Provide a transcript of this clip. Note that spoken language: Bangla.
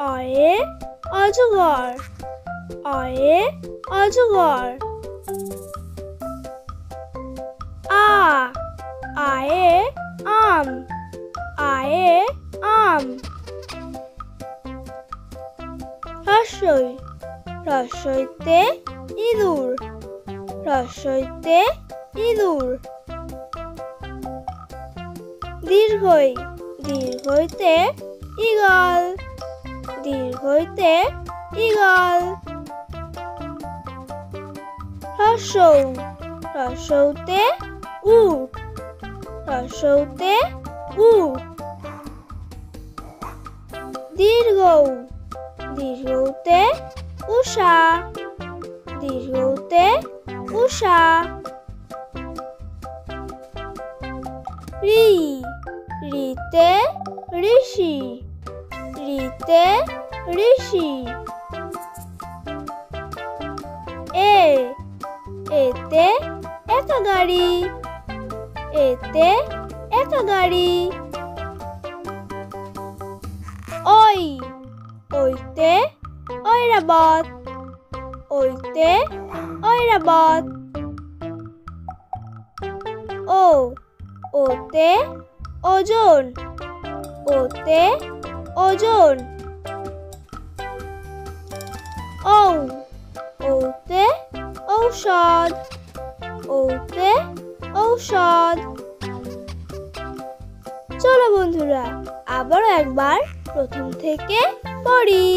অয়ে অজগর অয়ে অজগর আয়ে আম আয়ে আম রসই রসইতে ইঁদুর রসইতে ইঁদুর দীর্ঘই দীর্ঘইতে ঈগল দীর্ঘইতে ঈগল রসৌ রসৌতে উট রসৌতে উট দীর্ঘৌ দীর্ঘৌতে উষা দীর্ঘৌতে উষা ঋ ঋতে ঋষি ঋতে ঋষি এতে একাগাড়ি এতে একাগাড়ি ওইতে ঐরাবত ওইতে ঐরাবত ওতে ওজন ওতে ওজন ওতে ঔষধ ওতে ঔষধ চলো বন্ধুরা আবারও একবার প্রথম থেকে পড়ি।